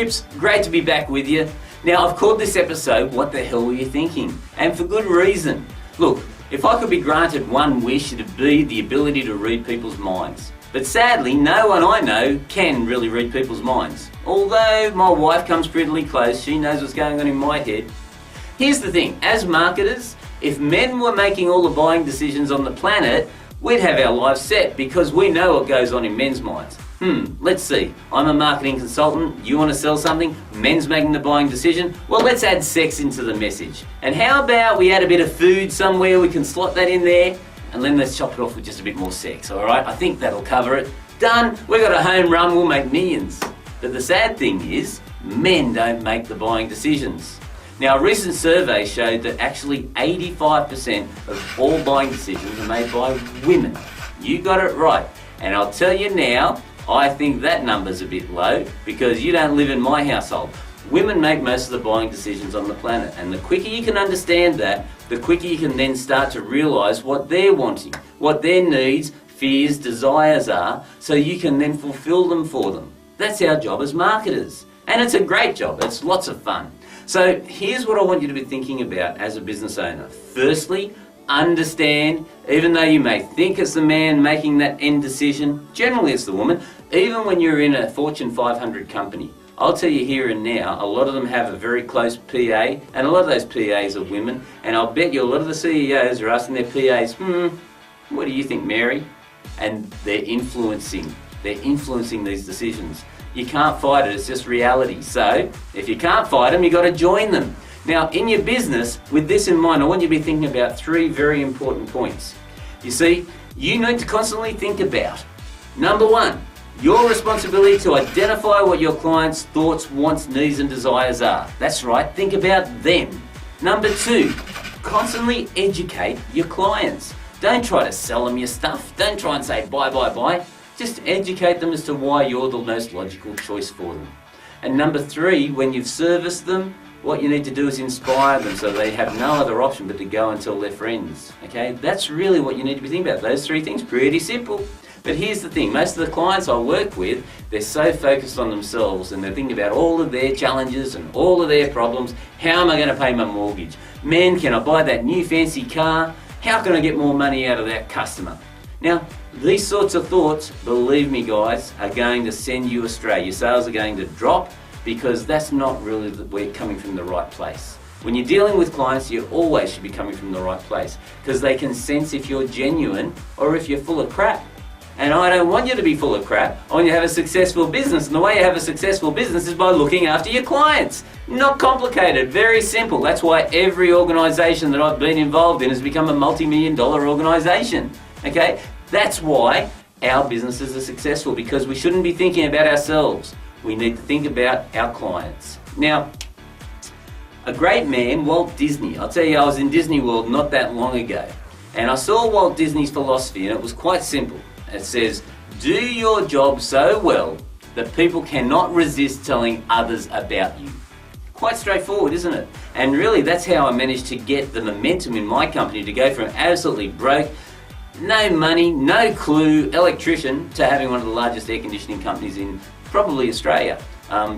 Troops, great to be back with you. Now, I've called this episode, What the Hell Were You Thinking? And for good reason. Look, if I could be granted one wish, it'd be the ability to read people's minds. But sadly, no one I know can really read people's minds. Although my wife comes pretty close, she knows what's going on in my head. Here's the thing, as marketers, if men were making all the buying decisions on the planet, we'd have our lives set because we know what goes on in men's minds. Let's see, I'm a marketing consultant, you want to sell something, men's making the buying decision, well, let's add sex into the message. And how about we add a bit of food somewhere, we can slot that in there, and then let's chop it off with just a bit more sex, alright? I think that'll cover it. Done, we've got a home run, we'll make millions. But the sad thing is, men don't make the buying decisions. Now, a recent survey showed that actually 85% of all buying decisions are made by women. You got it right. And I'll tell you now, I think that number's a bit low because you don't live in my household. Women make most of the buying decisions on the planet, and the quicker you can understand that, the quicker you can then start to realise what they're wanting, what their needs, fears, desires are, so you can then fulfil them for them. That's our job as marketers. And it's a great job, it's lots of fun. So here's what I want you to be thinking about as a business owner. Firstly, understand, even though you may think it's the man making that end decision, generally it's the woman. Even when you're in a Fortune 500 company, I'll tell you here and now, a lot of them have a very close PA, and a lot of those PAs are women, and I'll bet you a lot of the CEOs are asking their PAs, what do you think, Mary? And they're influencing these decisions. You can't fight it, it's just reality. So, if you can't fight them, you've got to join them. Now, in your business, with this in mind, I want you to be thinking about three very important points. You see, you need to constantly think about, number one, your responsibility to identify what your clients' thoughts, wants, needs and desires are. That's right, think about them. Number two, constantly educate your clients. Don't try to sell them your stuff. Don't try and say buy, buy, buy. Just educate them as to why you're the most logical choice for them. And number three, when you've serviced them, what you need to do is inspire them so they have no other option but to go and tell their friends. Okay, that's really what you need to be thinking about. Those three things, pretty simple. But here's the thing, most of the clients I work with, they're so focused on themselves and they're thinking about all of their challenges and all of their problems. How am I going to pay my mortgage? Man, can I buy that new fancy car? How can I get more money out of that customer? Now, these sorts of thoughts, believe me guys, are going to send you astray. Your sales are going to drop because that's not really we're coming from the right place. When you're dealing with clients, you always should be coming from the right place because they can sense if you're genuine or if you're full of crap. And I don't want you to be full of crap. I want you to have a successful business. And the way you have a successful business is by looking after your clients. Not complicated, very simple. That's why every organisation that I've been involved in has become a multi-million-dollar organisation. Okay? That's why our businesses are successful, because we shouldn't be thinking about ourselves. We need to think about our clients. Now, a great man, Walt Disney. I'll tell you, I was in Disney World not that long ago, and I saw Walt Disney's philosophy, and it was quite simple. It says, do your job so well that people cannot resist telling others about you. Quite straightforward, isn't it? And really, that's how I managed to get the momentum in my company to go from absolutely broke, no money, no clue, electrician, to having one of the largest air conditioning companies in probably Australia.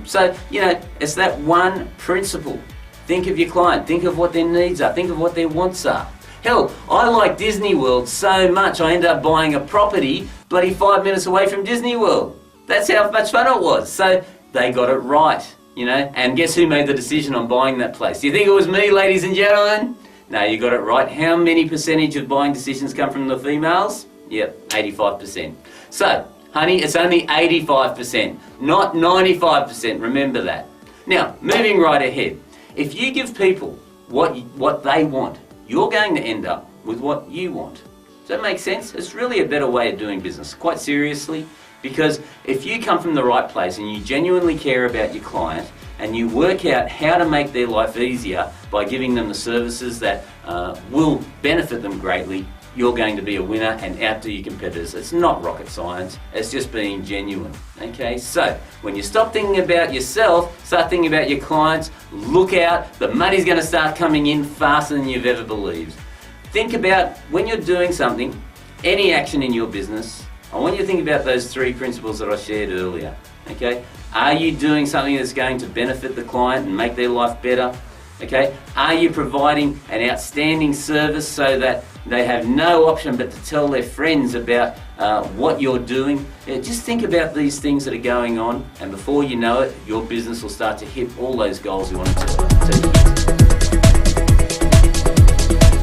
So, you know, it's that one principle. Think of your client, think of what their needs are, think of what their wants are. Hell, I like Disney World so much I ended up buying a property bloody 5 minutes away from Disney World. That's how much fun it was. So they got it right, you know, and guess who made the decision on buying that place? Do you think it was me, ladies and gentlemen? No, you got it right. How many percentage of buying decisions come from the females? Yep, 85%. So, honey, it's only 85%, not 95%. Remember that. Now, moving right ahead. If you give people what they want, you're going to end up with what you want. Does that make sense? It's really a better way of doing business, quite seriously, because if you come from the right place and you genuinely care about your client and you work out how to make their life easier by giving them the services that will benefit them greatly, you're going to be a winner and outdo your competitors. It's not rocket science, it's just being genuine. Okay, so when you stop thinking about yourself, start thinking about your clients, look out, the money's going to start coming in faster than you've ever believed. Think about when you're doing something, any action in your business, I want you to think about those three principles that I shared earlier. Okay, are you doing something that's going to benefit the client and make their life better? Okay, are you providing an outstanding service so that they have no option but to tell their friends about what you're doing? Yeah, just think about these things that are going on, and before you know it, your business will start to hit all those goals you want it to.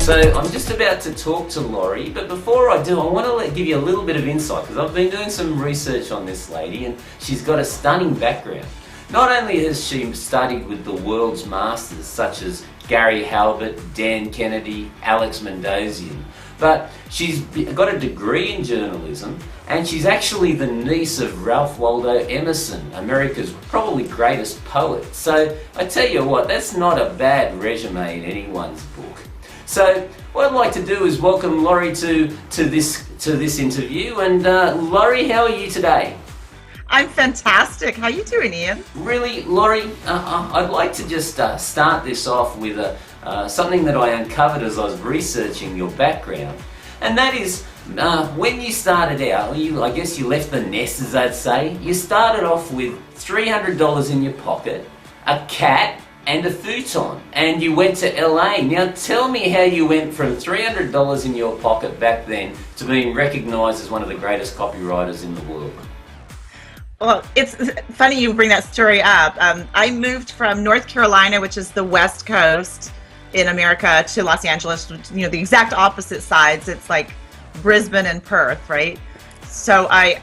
So I'm just about to talk to Laurie, but before I do, I want to give you a little bit of insight, because I've been doing some research on this lady, and she's got a stunning background. Not only has she studied with the world's masters such as Gary Halbert, Dan Kennedy, Alex Mendosian, but she's got a degree in journalism, and she's actually the niece of Ralph Waldo Emerson, America's probably greatest poet. So I tell you what, that's not a bad resume in anyone's book. So what I'd like to do is welcome Laurie to this interview. And Laurie, how are you today? I'm fantastic. How you doing, Ian? Really, Laurie, I'd like to just start this off with something that I uncovered as I was researching your background, and that is when you started out, I guess you left the nest, as they'd say. You started off with $300 in your pocket, a cat, and a futon, and you went to LA. Now tell me how you went from $300 in your pocket back then to being recognised as one of the greatest copywriters in the world. Well, it's funny you bring that story up. I moved from North Carolina, which is the West Coast in America, to Los Angeles, the exact opposite sides. It's like Brisbane and Perth, right? So I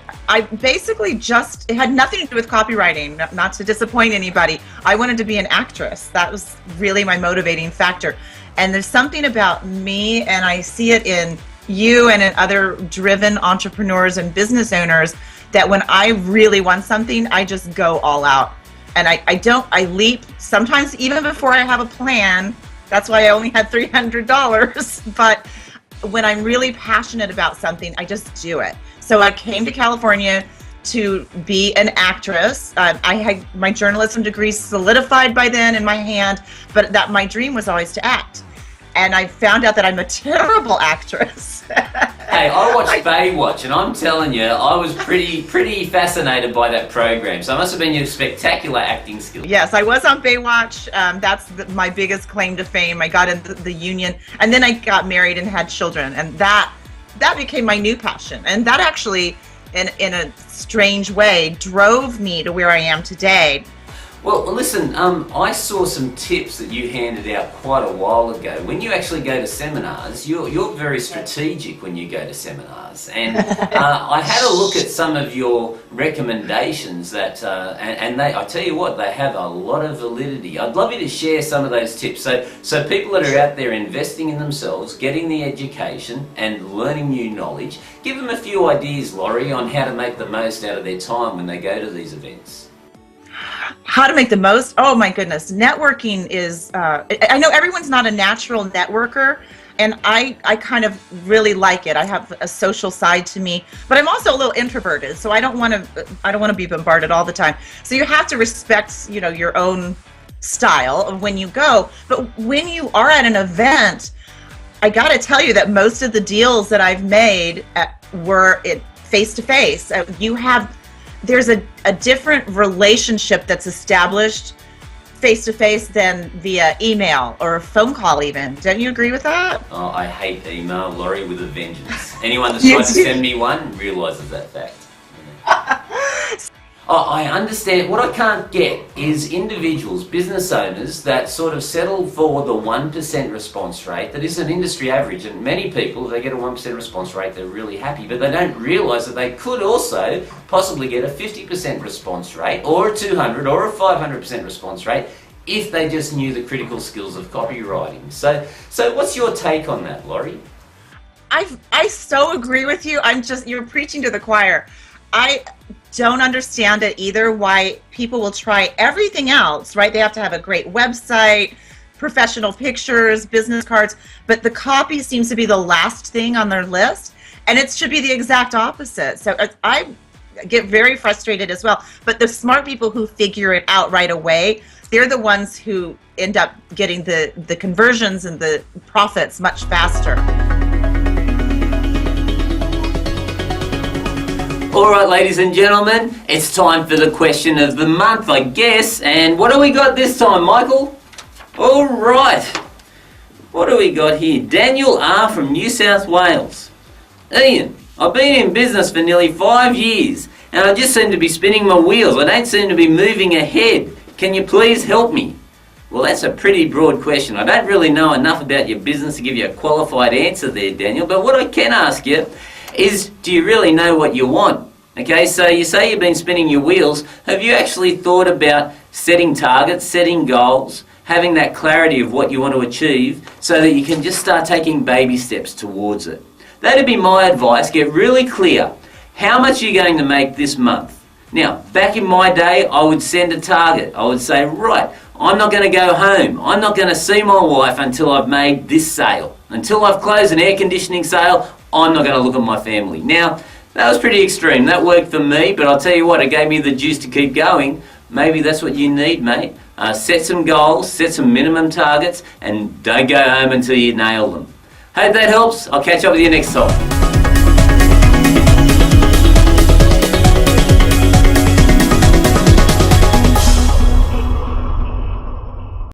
basically it had nothing to do with copywriting, not to disappoint anybody. I wanted to be an actress. That was really my motivating factor. And there's something about me, and I see it in you and in other driven entrepreneurs and business owners, that when I really want something, I just go all out. And I leap sometimes even before I have a plan. That's why I only had $300. But when I'm really passionate about something, I just do it. So I came to California to be an actress. I had my journalism degree solidified by then in my hand, but that my dream was always to act. And I found out that I'm a terrible actress. Hey, I watched Baywatch, and I'm telling you, I was pretty fascinated by that program. So it must have been your spectacular acting skills. Yes, I was on Baywatch. That's my biggest claim to fame. I got in the union, and then I got married and had children, and that became my new passion. And that actually, in a strange way, drove me to where I am today. Well, listen, I saw some tips that you handed out quite a while ago. When you actually go to seminars, you're very strategic when you go to seminars. And I had a look at some of your recommendations that, and I tell you what, they have a lot of validity. I'd love you to share some of those tips. So people that are out there investing in themselves, getting the education and learning new knowledge, give them a few ideas, Laurie, on how to make the most out of their time when they go to these events. How to make the most? Oh my goodness. Networking is, I know everyone's not a natural networker, and I kind of really like it. I have a social side to me, but I'm also a little introverted, so I don't want to be bombarded all the time. So you have to respect, your own style of when you go. But when you are at an event, I got to tell you that most of the deals that I've made were face to face. There's a different relationship that's established face-to-face than via email or a phone call even. Don't you agree with that? Oh, I hate email, Laurie, with a vengeance. Anyone that's tried to send me one realises that fact. Oh, I understand. What I can't get is individuals, business owners, that sort of settle for the 1% response rate that is an industry average. And many people, if they get a 1% response rate, they're really happy. But they don't realise that they could also possibly get a 50% response rate, or a 200 or a 500% response rate, if they just knew the critical skills of copywriting. So what's your take on that, Laurie? I so agree with you. You're preaching to the choir. I don't understand it either, why people will try everything else, right? They have to have a great website, professional pictures, business cards, but the copy seems to be the last thing on their list, and it should be the exact opposite. So I get very frustrated as well, but the smart people who figure it out right away, they're the ones who end up getting the conversions and the profits much faster. Alright, ladies and gentlemen, it's time for the question of the month, I guess. And what do we got this time, Michael? Alright, what do we got here? Daniel R. from New South Wales. Ian, I've been in business for nearly 5 years and I just seem to be spinning my wheels. I don't seem to be moving ahead. Can you please help me? Well, that's a pretty broad question. I don't really know enough about your business to give you a qualified answer there, Daniel, but what I can ask you is, do you really know what you want? Okay, so you say you've been spinning your wheels. Have you actually thought about setting targets, setting goals, having that clarity of what you want to achieve so that you can just start taking baby steps towards it? That'd be my advice. Get really clear. How much are you going to make this month? Now, back in my day, I would send a target. I would say, right, I'm not going to go home. I'm not going to see my wife until I've made this sale. Until I've closed an air conditioning sale, I'm not going to look at my family. Now, that was pretty extreme. That worked for me, but I'll tell you what, it gave me the juice to keep going. Maybe that's what you need, mate. Set some goals, set some minimum targets, and don't go home until you nail them. Hope that helps. I'll catch up with you next time.